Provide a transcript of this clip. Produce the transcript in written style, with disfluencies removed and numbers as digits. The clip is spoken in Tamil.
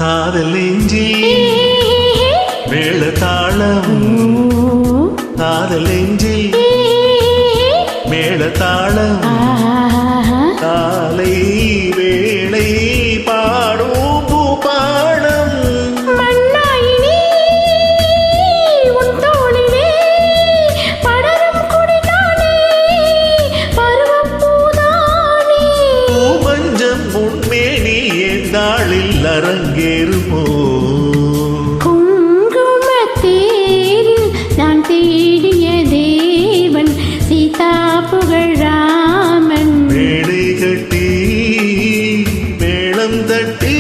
காதல் நெஞ்சில் மேள தாளம் காதல் நெஞ்சில் மேள தாளம் காலை வேளை பாடும் பூபாடம் பூமஞ்சம் முன்மேனி நாளில் அரங்கேறுமோ குங்குமத்தேரில் நான் தேடிய தேவன் சீதா புகழ் ராமன் மேடை கட்டி மேளம் தட்டி